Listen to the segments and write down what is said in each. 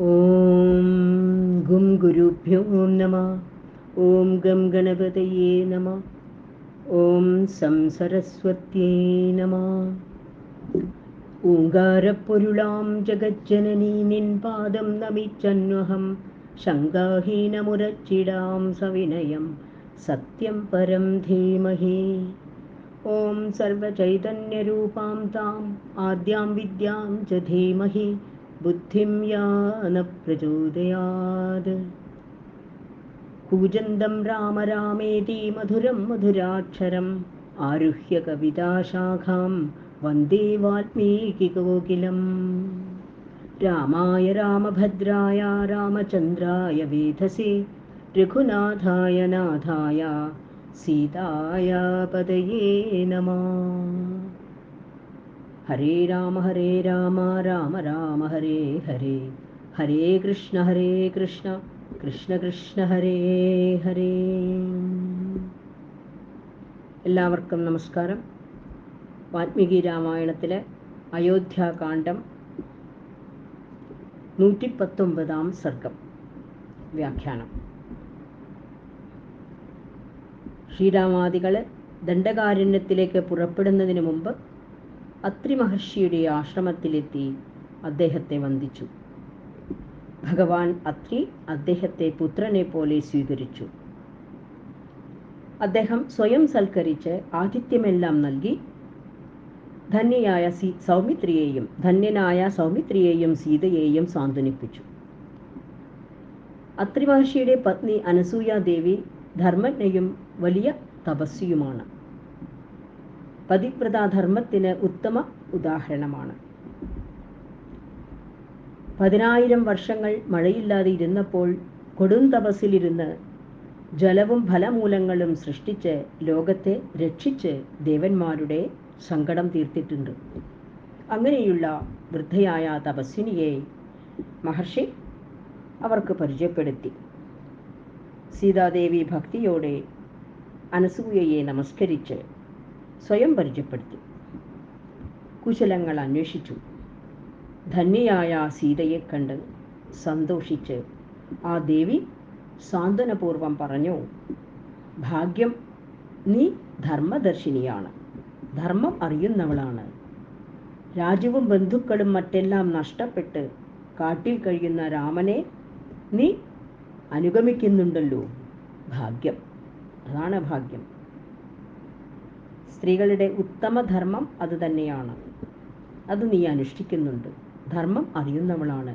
ഓം ഗും ഗുരുഭ്യോ നമഃ. ഓം ഗം ഗണപതയേ നമഃ. ഓം സം സരസ്വത്യേ നമഃ. ഓങ്കാരപ്പൊരുളാം ജഗജ്ജനനീ നിൻ പാദം നമിച്ചന്വഹം ശങ്കാഹീനമുരച്ചിടാം സവിനയം സത്യം പരം ധീമഹി. ഓം സർവചൈതന്യരൂപാം താം ആദ്യാം വിദ്യാം ച ധീമഹി ബുദ്ധിം യാന പ്രചോദയാത്. കൂജന്തം രാമ രാമേതി മധുരം മധുരാക്ഷരം ആരുഹ്യ കവിതാശാഖാം വന്ദേ വാൽമീകികോകിലം. രാമായ രാമഭദ്രായ രാമചന്ദ്രായ വേധസേ രഘുനാഥായ നാഥായ സീതായ പതയേ നമഃ. ഹരേ രാമ രാമ രാമ ഹരേ ഹരേ, ഹരേ കൃഷ്ണ കൃഷ്ണ കൃഷ്ണ ഹരേ ഹരേ. എല്ലാവർക്കും നമസ്കാരം. വാൽമീകി രാമായണത്തിലെ അയോധ്യാകാന്ഡം 119 സർഗം വ്യാഖ്യാനം. ശ്രീരാമാദികൾ ദണ്ഡകാരണ്യത്തിലേക്ക് പുറപ്പെടുന്നതിന് മുമ്പ് അത്രി മഹർഷിയുടെ ആശ്രമത്തിലെത്തി അദ്ദേഹത്തെ വന്ദിച്ചു. ഭഗവാൻ അത്രി അദ്ദേഹത്തെ പുത്രനെ പോലെ സ്വീകരിച്ചു. അദ്ദേഹം സ്വയം സൽക്കരിച്ച് ആതിഥ്യമെല്ലാം നൽകി ധന്യനായ സൗമിത്രിയെയും സീതയെയും സാന്ത്വനിപ്പിച്ചു. അത്രി മഹർഷിയുടെ പത്നി അനസൂയാദേവി ധർമ്മജ്ഞയും വലിയ തപസ്വിയുമാണ്. പതിവ്രതാധർമ്മത്തിന് ഉത്തമ ഉദാഹരണമാണ്. 10,000 വർഷങ്ങൾ മഴയില്ലാതെ ഇരുന്നപ്പോൾ കൊടും തപസ്സിലിരുന്ന് ജലവും ഫലമൂലങ്ങളും സൃഷ്ടിച്ച് ലോകത്തെ രക്ഷിച്ച് ദേവന്മാരുടെ സങ്കടം തീർത്തിട്ടുണ്ട്. അങ്ങനെയുള്ള വൃദ്ധയായ തപസ്വിനിയെ മഹർഷി അവർക്ക് പരിചയപ്പെടുത്തി. സീതാദേവി ഭക്തിയോടെ അനസൂയയെ നമസ്കരിച്ച് സ്വയം പരിചയപ്പെടുത്തി. കുശലങ്ങൾ അന്വേഷിച്ചു. ധന്യയായ സീതയെ കണ്ട് സന്തോഷിച്ച് ആ ദേവി സാന്ത്വനപൂർവം പറഞ്ഞു, ഭാഗ്യം, നീ ധർമ്മദർശിനിയാണ്, ധർമ്മം അറിയുന്നവളാണ്. രാജ്യവും ബന്ധുക്കളും മറ്റെല്ലാം നഷ്ടപ്പെട്ട് കാട്ടിൽ കഴിയുന്ന രാമനെ നീ അനുഗമിക്കുന്നുണ്ടല്ലോ. ഭാഗ്യം, അതാണ് ഭാഗ്യം. സ്ത്രീകളുടെ ഉത്തമ ധർമ്മം അത് തന്നെയാണ്. അത് നീ അനുഷ്ഠിക്കുന്നുണ്ട്, ധർമ്മം അറിയുന്നവളാണ്.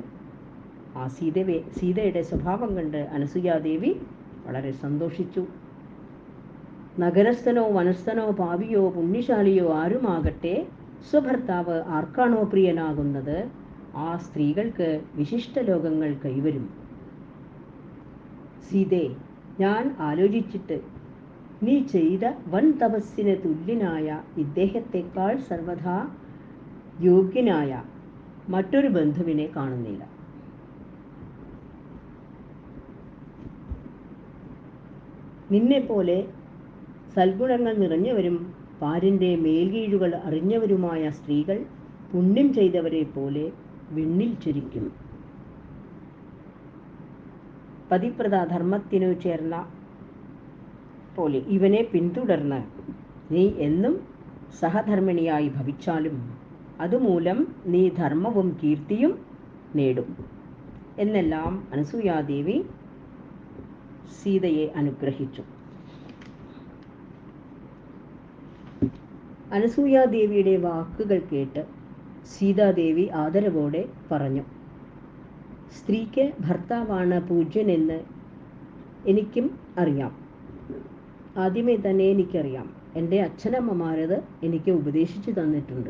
ആ സീതയുടെ സ്വഭാവം കണ്ട് അനസൂയാദേവി വളരെ സന്തോഷിച്ചു. നഗരസ്ഥനോ വനസ്ഥനോ പാവിയോ പുണ്യശാലിയോ ആരുമാകട്ടെ, സ്വഭർത്താവ് ആർക്കാണോ പ്രിയനാകുന്നത് ആ സ്ത്രീകൾക്ക് വിശിഷ്ട ലോകങ്ങൾ കൈവരും. സീതേ, ഞാൻ ആലോചിച്ചിട്ട് നീ ചെയ്ത വൻ തപസ്സിന് തുല്യനായ ഇദ്ദേഹത്തെക്കാൾ സർവഥാ യോഗ്യനായ മറ്റൊരു ബന്ധുവിനെ കാണുന്നില്ല. നിന്നെപ്പോലെ സൽഗുണങ്ങൾ നിറഞ്ഞവരും പാരിൻ്റെ മേൽകീഴുകൾ അറിഞ്ഞവരുമായ സ്ത്രീകൾ പുണ്യം ചെയ്തവരെ പോലെ വിണ്ണിൽ ചരിക്കും. പതിവ്രതാധർമ്മത്തിനു ചേർന്ന പോലെ ഇവനെ പിന്തുടർന്ന് നീ എന്നും സഹധർമ്മിണിയായി ഭവിച്ചാലും അതുമൂലം നീ ധർമ്മവും കീർത്തിയും നേടും എന്നെല്ലാം അനസൂയാദേവി സീതയെ അനുഗ്രഹിച്ചു. അനസൂയാദേവിയുടെ വാക്കുകൾ കേട്ട് സീതാദേവി ആദരവോടെ പറഞ്ഞു, സ്ത്രീക്ക് ഭർത്താവാണ് പൂജ്യനെന്ന് എനിക്കും അറിയാം. ആദ്യമേ തന്നെ എനിക്കറിയാം. എൻ്റെ അച്ഛനമ്മമാരത് എനിക്ക് ഉപദേശിച്ചു തന്നിട്ടുണ്ട്.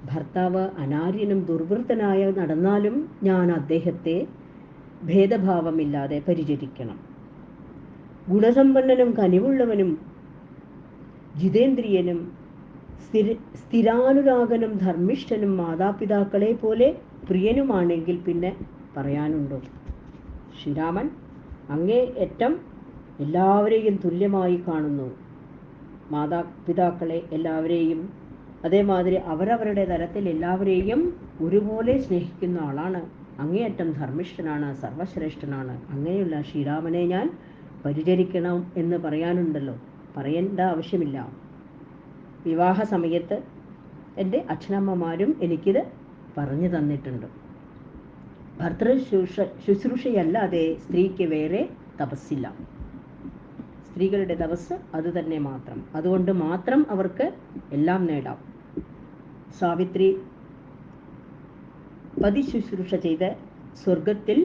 ഭർത്താവ് അനാര്യനും ദുർവൃത്തനായ നടന്നാലും ഞാൻ അദ്ദേഹത്തെ ഭേദഭാവമില്ലാതെ പരിചരിക്കണം. ഗുണസമ്പന്നനും കനിവുള്ളവനും ജിതേന്ദ്രിയനും സ്ഥിരാനുരാഗനും ധർമ്മിഷ്ഠനും മാതാപിതാക്കളെ പോലെ പ്രിയനുമാണെങ്കിൽ പിന്നെ പറയാനുണ്ടോ? ശ്രീരാമൻ അങ്ങേയറ്റം എല്ലാവരെയും തുല്യമായി കാണുന്നു. മാതാപിതാക്കളെ എല്ലാവരെയും അതേമാതിരി അവരവരുടെ തരത്തിൽ എല്ലാവരെയും ഒരുപോലെ സ്നേഹിക്കുന്ന ആളാണ് അങ്ങേയറ്റം ധർമ്മിഷ്ഠനാണ്, സർവശ്രേഷ്ഠനാണ്. അങ്ങനെയുള്ള ശ്രീരാമനെ ഞാൻ പരിചരിക്കണം എന്ന് പറയാനുണ്ടല്ലോ, പറയേണ്ട ആവശ്യമില്ല. വിവാഹ സമയത്ത് എൻ്റെ അച്ഛനമ്മമാരും എനിക്കിത് പറഞ്ഞു തന്നിട്ടുണ്ട്. ശുശ്രൂഷയല്ലാതെ സ്ത്രീക്ക് വേറെ തപസ്സില്ല. സ്ത്രീകളുടെ തപസ് അതുതന്നെ മാത്രം. അതുകൊണ്ട് മാത്രം അവർക്ക് എല്ലാം നേടാം. സാവിത്രി പതി ശുശ്രൂഷ ചെയ്ത് സ്വർഗത്തിൽ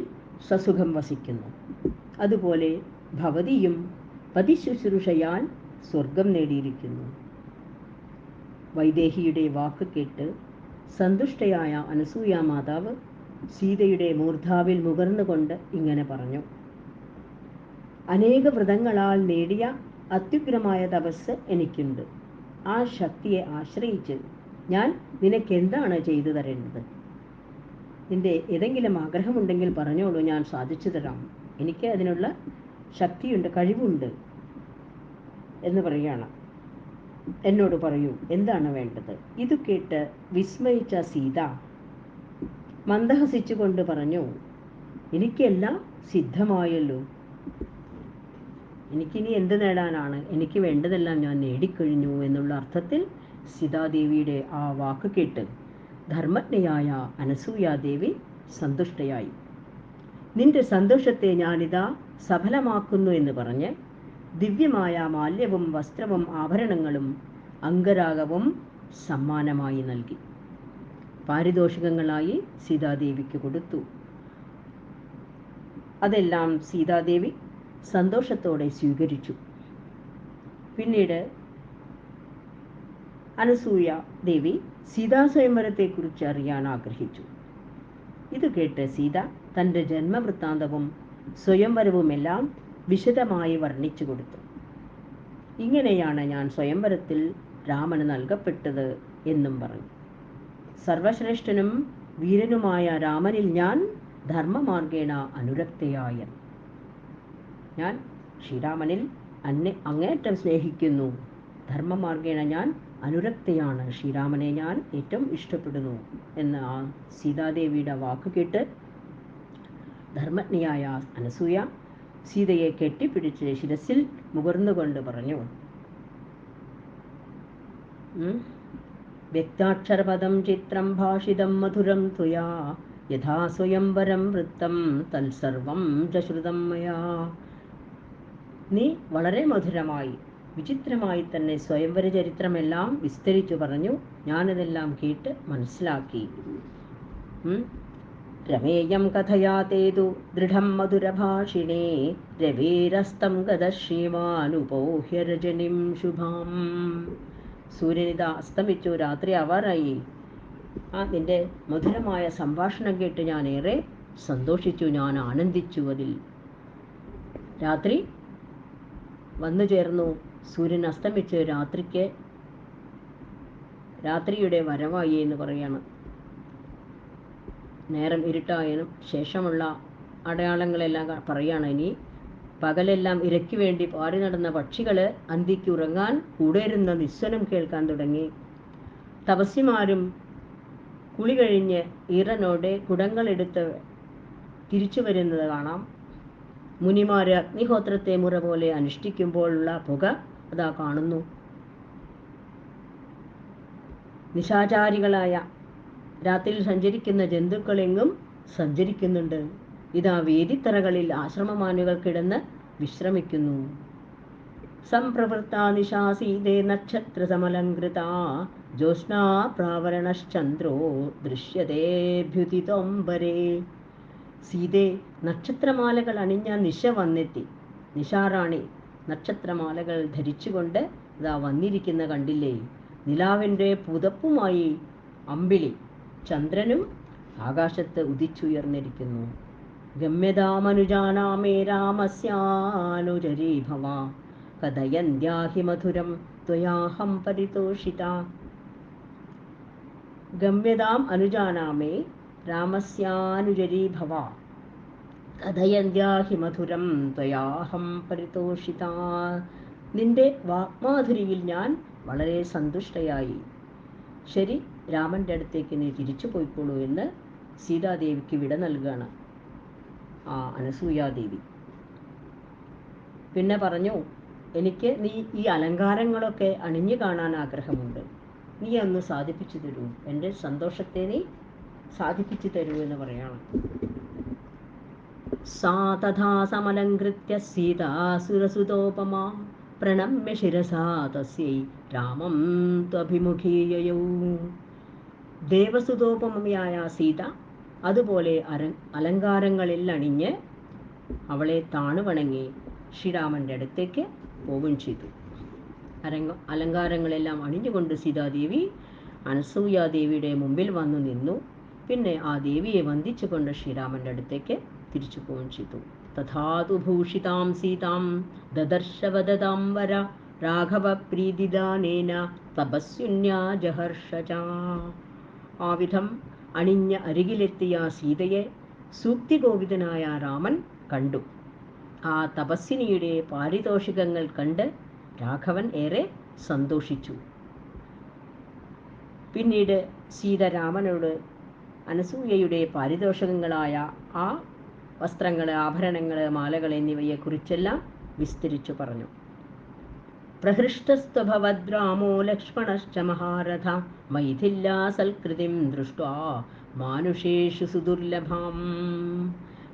സസുഖം വസിക്കുന്നു. അതുപോലെ ഭവതിയും പതി ശുശ്രൂഷയാൽ സ്വർഗം നേടിയിരിക്കുന്നു. വൈദേഹിയുടെ വാക്ക് കേട്ട് സന്തുഷ്ടയായ അനസൂയ മാതാവ് സീതയുടെ മൂർധാവിൽ മുകർന്നുകൊണ്ട് ഇങ്ങനെ പറഞ്ഞു: അനേക വ്രതങ്ങളാൽ നേടിയ അത്യുഗ്രമായ തപസ് എനിക്കുണ്ട്. ആ ശക്തിയെ ആശ്രയിച്ച് ഞാൻ നിനക്ക് എന്താണ് ചെയ്തു തരേണ്ടത്? നിന്റെ ഏതെങ്കിലും ആഗ്രഹമുണ്ടെങ്കിൽ പറഞ്ഞോളൂ, ഞാൻ സാധിച്ചു തരാം. എനിക്ക് അതിനുള്ള ശക്തിയുണ്ട്, കഴിവുണ്ട് എന്ന് പറയുകയാണ്. എന്നോട് പറയൂ, എന്താണ് വേണ്ടത്? ഇത് കേട്ട് വിസ്മയിച്ച സീത മന്ദഹസിച്ചുകൊണ്ട് പറഞ്ഞു: എനിക്കെല്ലാം സിദ്ധമായല്ലോ, എനിക്കിനി എന്ത് നേടാനാണ്? എനിക്ക് വേണ്ടതെല്ലാം ഞാൻ നേടിക്കഴിഞ്ഞു എന്നുള്ള അർത്ഥത്തിൽ സീതാദേവിയുടെ ആ വാക്ക് കേട്ട് ധർമ്മജ്ഞയായ അനസൂയാദേവി സന്തുഷ്ടയായി. നിന്റെ സന്തോഷത്തെ ഞാനിതാ സഫലമാക്കുന്നു എന്ന് പറഞ്ഞ് ദിവ്യമായ മാല്യവും വസ്ത്രവും ആഭരണങ്ങളും അംഗരാഗവും സമ്മാനമായി നൽകി. പാരിതോഷികങ്ങളായി സീതാദേവിക്ക് കൊടുത്തു. അതെല്ലാം സീതാദേവി സന്തോഷത്തോടെ സ്വീകരിച്ചു. പിന്നീട് അനസൂയ ദേവി സീതാസ്വയംവരത്തെക്കുറിച്ച് അറിയാൻ ആഗ്രഹിച്ചു. ഇത് കേട്ട് സീത തൻ്റെ ജന്മവൃത്താന്തവും സ്വയംവരവുമെല്ലാം വിശദമായി വർണ്ണിച്ചു കൊടുത്തു. ഇങ്ങനെയാണ് ഞാൻ സ്വയംവരത്തിൽ രാമന് നൽകപ്പെട്ടത് എന്നും പറഞ്ഞു. സർവശ്രേഷ്ഠനും വീരനുമായ രാമനിൽ ഞാൻ ധർമ്മമാർഗേണ അനുരക്തയായ ഞാൻ ശ്രീരാമനിൽ അങ്ങേറ്റം സ്നേഹിക്കുന്നു. ധർമ്മമാർഗേണ ഞാൻ അനുരക്തയാണ്. ശ്രീരാമനെ ഞാൻ ഏറ്റവും ഇഷ്ടപ്പെടുന്നു എന്ന് ആ സീതാദേവിയുടെ വാക്ക് കേട്ട് ധർമ്മജ്ഞയായ അനസൂയ സീതയെ കെട്ടിപ്പിടിച്ച് ശിരസിൽ മുകർന്നുകൊണ്ട് പറഞ്ഞു: വ്യക്താക്ഷരപദം ചിത്രം ഭാഷിതം മധുരം ത്വയാ യഥാ സ്വയംവരം വൃത്തം തൽസർവം ചശ്രുതം മയാ. നീ വളരെ മധുരമായി വിചിത്രമായി തന്നെ സ്വയംവര ചരിത്രമെല്ലാം വിസ്തരിച്ചു പറഞ്ഞു. ഞാനതെല്ലാം കേട്ട് മനസ്സിലാക്കി. രമേയം കഥയാതേതു ദൃഢം മധുരഭാഷിണേ രവേരസ്തം ഗതശ്രീമാനുപോഹ്യ രജനിം ശുഭാം. സൂര്യനിത അസ്തമിച്ചു, രാത്രി ആവാറായി. നിന്റെ മധുരമായ സംഭാഷണം കേട്ട് ഞാൻ ഏറെ സന്തോഷിച്ചു, ഞാൻ ആനന്ദിച്ചു. അതിൽ രാത്രി വന്നു ചേർന്നു. സൂര്യൻ അസ്തമിച്ച് രാത്രിയുടെ വരവായി എന്ന് പറയാണ്. നേരം ഇരുട്ടായതിനും ശേഷമുള്ള അടയാളങ്ങളെല്ലാം പറയാണ്. ഇനി പകലെല്ലാം ഇരയ്ക്ക് വേണ്ടി പാറി നടന്ന പക്ഷികൾ അന്തിക്ക് ഉറങ്ങാൻ കൂടെയിരുന്ന നിസ്വനം കേൾക്കാൻ തുടങ്ങി. തപസ്വിമാരും കുളി കഴിഞ്ഞ് ഈറനോടെ കുടങ്ങളെടുത്ത് തിരിച്ചു വരുന്നത് കാണാം. മുനിമാര് അഗ്നിഹോത്രത്തെ മുറ പോലെ അനുഷ്ഠിക്കുമ്പോഴുള്ള പുക അതാ കാണുന്നു. നിശാചാരികളായ രാത്രിയിൽ സഞ്ചരിക്കുന്ന ജന്തുക്കളെങ്ങും സഞ്ചരിക്കുന്നുണ്ട്. ഇതാ വേദിത്തറകളിൽ ആശ്രമമാനുകൾ കിടന്ന് വിശ്രമിക്കുന്നു. സംപ്രവൃത്ത നിശാസീതേ നക്ഷത്ര സമലങ്കൃത ജ്യോത്സ്നാ പ്രാവരണശ്ചന്ദ്രോ ദൃശ്യതേഭ്യുതിതോംബരേ. സീതേ, നക്ഷത്രമാലകൾ അണിഞ്ഞ നിശ വന്നെത്തി. നിശാറാണി നക്ഷത്രമാലകൾ ധരിച്ചുകൊണ്ട് ഇതാ വന്നിരിക്കുന്ന കണ്ടില്ലേ? നിലാവിൻ്റെ പുതപ്പുമായി അമ്പിളി ചന്ദ്രനും ആകാശത്ത് ഉദിച്ചുയർന്നിരിക്കുന്നു. ഗമ്യതാമനുജാനാമേ രാമസ്യാനുചരീ ഭവ കഥയന്ത്യാഹി മധുരം ത്വയാഹം പരിതോഷിത. ഗമ്യതാം അനുജാനാമേ രാമസ്യാനുചരീ ഭവ കഥയന്ത്യാഹി മധുരം ത്വയാഹം പരിതോഷിത. നിന്റെ വാഗ്മാധുരിയിൽ ഞാൻ വളരെ സന്തുഷ്ടയായി. ശരി, രാമൻ്റെ അടുത്തേക്ക് നീ തിരിച്ചു പോയിക്കോളൂ എന്ന് സീതാദേവിക്ക് വിട നൽകുകയാണ് ആ അനസൂയാദേവി. പിന്നെ പറഞ്ഞു, എനിക്ക് നീ ഈ അലങ്കാരങ്ങളൊക്കെ അണിഞ്ഞു കാണാൻ ആഗ്രഹമുണ്ട്, നീ ഒന്ന് സാധിപ്പിച്ചു തരൂ, എൻ്റെ സന്തോഷത്തെ നീ സാധിപ്പിച്ചു തരൂ എന്ന് പറയാണ്. സാ തഥാ സമലങ്കൃത്യ സീതാസുരസുതോപമാ പ്രണമ്യ ശിരസാ തസ്യൈ രാമം ത്വഭിമുഖീയയൗ. ദേവസുതോപമയായ സീത അതുപോലെ അലങ്കാരങ്ങളിൽ അണിഞ്ഞ് അവളെ താണുവണങ്ങി ശ്രീരാമൻ്റെ അടുത്തേക്ക് പോവുകയും ചെയ്തു. അലങ്കാരങ്ങളെല്ലാം അണിഞ്ഞുകൊണ്ട് സീതാദേവി അനസൂയാദേവിയുടെ മുമ്പിൽ വന്നു നിന്നു. പിന്നെ ആ ദേവിയെ വന്ദിച്ചുകൊണ്ട് ശ്രീരാമൻ്റെ അടുത്തേക്ക് തിരിച്ചു പോവുകയും ചെയ്തു. തഥാതു ഭൂഷിതാം സീതാം ദദർശവദതാം വര രാഘവ പ്രീതിദാനേന തപസ്വിന്യാ ജഹർഷച. ആ വിധം അണിഞ്ഞ അരികിലെത്തിയ സീതയെ സൂക്തികോപിതനായ രാമൻ കണ്ടു. ആ തപസ്വിനിയുടെ പാരിതോഷികങ്ങൾ കണ്ട് രാഘവൻ ഏറെ സന്തോഷിച്ചു. പിന്നീട് സീത രാമനോട് അനസൂയയുടെ പാരിതോഷികങ്ങളായ ആ വസ്ത്രങ്ങൾ, ആഭരണങ്ങൾ, മാലകൾ എന്നിവയെക്കുറിച്ചെല്ലാം വിസ്തരിച്ചു പറഞ്ഞു. പ്രഹൃഷ്ടസ്ത്വഭവദ്രാമോ ലക്ഷ്മണശ്ച മഹാരഥ മൈഥില്യാ സൽകൃതിം ദൃഷ്ട്വാ മാനുഷേഷു സുദുർലഭം.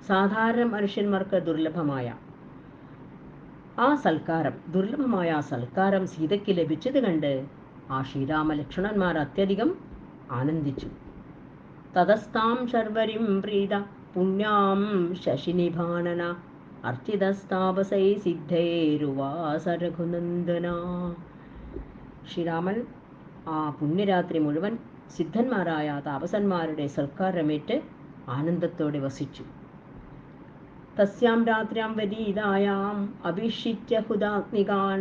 സാധാരണ മനുഷ്യന്മാർക്ക് ദുർലഭമായ ആ സൽക്കാരം, ദുർലഭമായ ആ സൽക്കാരം സീതയ്ക്ക് ലഭിച്ചത് കണ്ട് ആ ശ്രീരാമ ലക്ഷ്മണന്മാർ അത്യധികം ആനന്ദിച്ചു. തതസ്താം ശർവരിം പ്രീത പുണ്യാം ശശിനിഭാനന അർച്ചിതസ്താപസൈ സിദ്ധൈരുവാസ രഘുനന്ദന. ശ്രീരാമൻ ആ പുണ്യരാത്രി മുഴുവൻ സിദ്ധന്മാരായ താപസന്മാരുടെ സൽക്കാരമേറ്റ് ആനന്ദത്തോടെ വസിച്ചു. തസ്യാം രാത്ര്യാം വദീതായാം അഭിഷിച്യ ഹുതാഗ്നികാൻ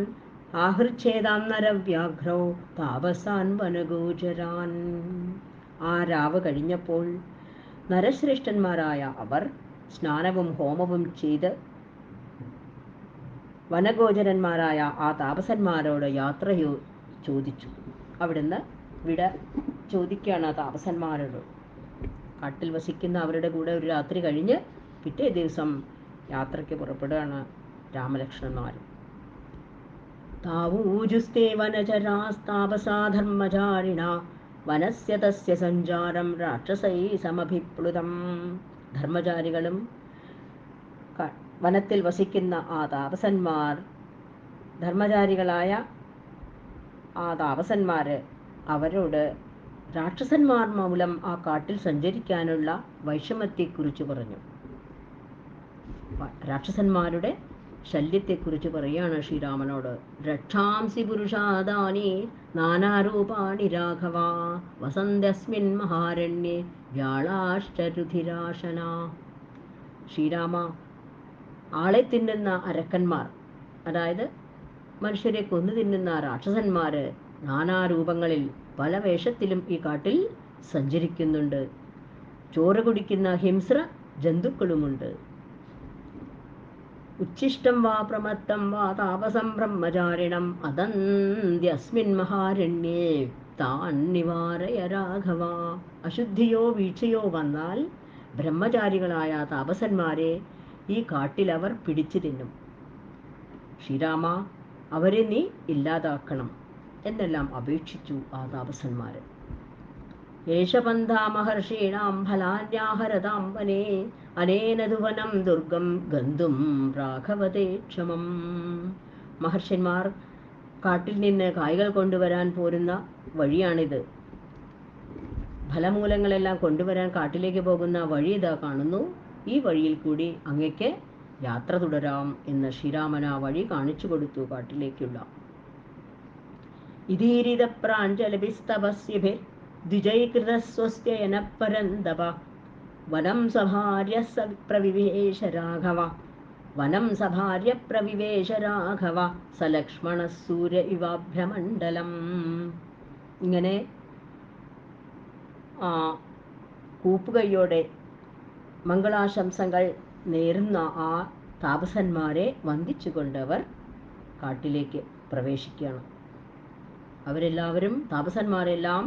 ആഹൃച്ഛേദാം നരവ്യാഘ്രോ താപസാൻ വനഗോചരാൻ. ആ രാവ് കഴിഞ്ഞപ്പോൾ നരശ്രേഷ്ഠന്മാരായ അവർ സ്നാനവും ഹോമവും ചെയ്ത് വനഗോചരന്മാരായ ആ താപസന്മാരോട് യാത്ര ചോദിച്ചു. അവിടുന്ന് വിട ചോദിക്കുകയാണ് ആ താപസന്മാരോട്. കാട്ടിൽ വസിക്കുന്ന അവരുടെ കൂടെ ഒരു രാത്രി കഴിഞ്ഞ് പിറ്റേ ദിവസം യാത്രയ്ക്ക് പുറപ്പെടുകയാണ് രാമലക്ഷ്മണന്മാർ. താവൂജുസ്തേ വനചരാസ്താപസാധർമ്മചാരിണ വനസ്യ തസ്യ സഞ്ചാരം രാക്ഷസൈ സമഭിപ്ലുതം. ധർമ്മചാരികളും വനത്തിൽ വസിക്കുന്ന ആ താപസന്മാർ, ധർമ്മചാരികളായ ആ താപസന്മാർ അവരോട് രാക്ഷസന്മാർ മൂലം ആ കാട്ടിൽ സഞ്ചരിക്കാനുള്ള വൈഷമ്യത്തെക്കുറിച്ച് പറഞ്ഞു. രാക്ഷസന്മാരുടെ ശല്യത്തെക്കുറിച്ച് പറയുകയാണ് ശ്രീരാമനോട്. രക്ഷാംസി പുരുഷാദാനി നാനാരൂപാണി രാഘവ വസന്തസ്മിൻ മഹാരണ്യേ വ്യാളാശ്ചരുധിരാശന. ശ്രീരാമ, ആളെ തിന്നുന്ന അരക്കന്മാർ, അതായത് മനുഷ്യരെ കൊന്നു തിന്നുന്ന രാക്ഷസന്മാർ നാനാരൂപങ്ങളിൽ പല വേഷത്തിലും ഈ കാട്ടിൽ സഞ്ചരിക്കുന്നുണ്ട്. ചോര കുടിക്കുന്ന ഹിംസ്ര ജന്തുക്കളുമുണ്ട്. ഉച്ഛിഷ്ടം വാ പ്രമത്തം വാ താപസം ബ്രഹ്മചാരിണം അതന്ത്യസ്മിൻ മഹാരണ്യേ താൻ നിവാരയ രാഘവ. അശുദ്ധിയോ വീഴ്ചയോ വന്നാൽ ബ്രഹ്മചാരികളായ താപസന്മാരെ ഈ കാട്ടിൽ അവർ പിടിച്ചു തിന്നും. ശ്രീരാമ, അവരെ നീ ഇല്ലാതാക്കണം എന്നെല്ലാം അപേക്ഷിച്ചു ആ താപസന്മാർ. യേശപന്ഥാ മഹർഷീണാം ഫലാന്യാഹരതാം വനേ അനേന ദുവനം ദുർഗം ഗന്ധും രാഘവതേ ക്ഷമം. മഹർഷന്മാർ കാട്ടിൽ നിന്ന് കായ്കൾ കൊണ്ടുവരാൻ പോരുന്ന വഴിയാണിത്. ഫലമൂലങ്ങളെല്ലാം കൊണ്ടുവരാൻ കാട്ടിലേക്ക് പോകുന്ന വഴി ഇതാ കാണുന്നു. ഈ വഴിയിൽ കൂടി അങ്ങയ്ക്ക് യാത്ര തുടരാം എന്ന് ശ്രീരാമൻ ആ വഴി കാണിച്ചു കൊടുത്തു കാട്ടിലേക്കുള്ള. ഇതീരിത പ്രാഞ്ജലിസ്തപസ്യഭേ ദ്വിജൈകൃതസ്വസ്ത്യയന പരന്തപ വനം സഭാര്യ പ്രവിവേശ രാഘവ വനം സഭാര്യ പ്രവിവേശ രാഘവ സലക്ഷ്മണ സൂര്യ ഇവാഭ്യമണ്ഡലം. ഇങ്ങനെ കൂപ്പുകൈയോടെ മംഗളാശംസകൾ നേരുന്ന ആ താപസന്മാരെ വന്ദിച്ചുകൊണ്ടവർ കാട്ടിലേക്ക് പ്രവേശിക്കുകയാണ്. അവരെല്ലാവരും, താപസന്മാരെല്ലാം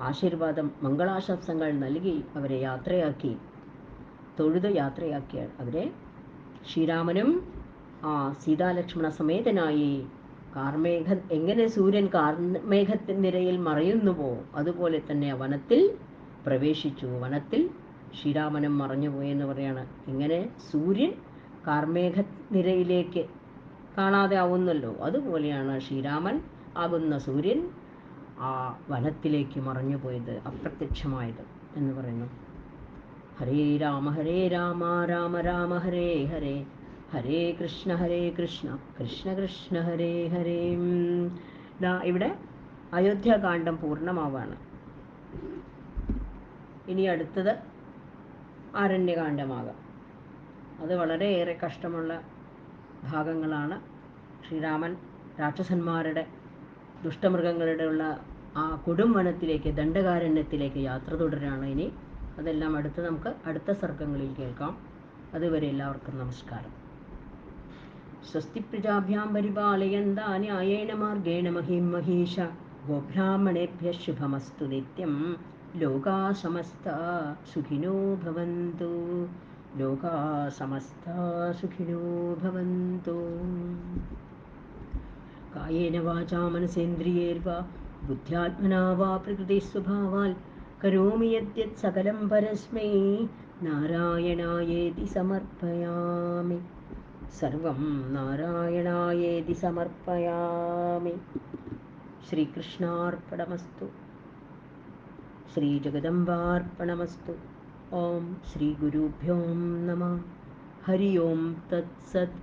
ആശീർവാദം മംഗളാശംസകൾ നൽകി അവരെ യാത്രയാക്കി, തൊഴുത് യാത്രയാക്കിയ അവരെ ശ്രീരാമനും സീതാലക്ഷ്മണ സമേതനായി എങ്ങനെ സൂര്യൻ കാർമേഘത്തിൻ നിരയിൽ മറയുന്നുവോ അതുപോലെ തന്നെ വനത്തിൽ പ്രവേശിച്ചു. വനത്തിൽ ശ്രീരാമനും മറഞ്ഞുപോയെന്ന് പറയാണ്. ഇങ്ങനെ സൂര്യൻ കാർമേഘനിരയിലേക്ക് കാണാതെ ആവുന്നല്ലോ, അതുപോലെയാണ് ശ്രീരാമൻ ആകുന്ന സൂര്യൻ ആ വനത്തിലേക്ക് മറഞ്ഞുപോയത്, അപ്രത്യക്ഷമായത് എന്ന് പറയുന്നു. ഹരേ രാമ രാമ രാമ ഹരേ ഹരേ, ഹരേ കൃഷ്ണ കൃഷ്ണ കൃഷ്ണ ഹരേ ഹരേ. ഇവിടെ അയോധ്യാകാന്ഡം പൂർണ്ണമാവാണ്. ഇനി അടുത്തത് ആരണ്യകാന്ഡമാകാം. അത് വളരെയേറെ കഷ്ടമുള്ള ഭാഗങ്ങളാണ്. ശ്രീരാമൻ രാക്ഷസന്മാരുടെ, ദുഷ്ടമൃഗങ്ങളുടെ ഉള്ള ആ കൊടും വനത്തിലേക്ക്, ദണ്ഡകാരണ്യത്തിലേക്ക് യാത്ര തുടരാണ് ഇനി. അതെല്ലാം നമുക്ക് അടുത്ത സർഗങ്ങളിൽ കേൾക്കാം. അതുവരെ എല്ലാവർക്കും നമസ്കാരം. സ്വസ്തി പ്രജാഭ്യാം പരിപാലയന്താ ന്യായേന മാർഗേണ മഹിം മഹീഷ, ഗോബ്രാഹ്മണേഭ്യഃ ശുഭമസ്തു നിത്യം, ലോകാ സമസ്താ സുഖിനോ ഭവന്തു, ലോകാ സമസ്താ സുഖിനോ ഭവന്തു. കായേന വാചാ മനസേന്ദ്രിയേർവാ ബുദ്ധ്യാത്മനാ വാ പ്രകൃതിസ്വഭാവാൽ കരോമി യദ്യത് സകലം പരസ്മൈ നാരായണായേതി സമർപ്പയാമി. സർവം നാരായണായേതി സമർപ്പയാമി. ശ്രീകൃഷ്ണാർപ്പണമസ്തു. ശ്രീജഗദംബാർപ്പണമസ്തു. ഓം ശ്രീ ഗുരുഭ്യോ നമഃ. ഹരി ഓം തത്സത്.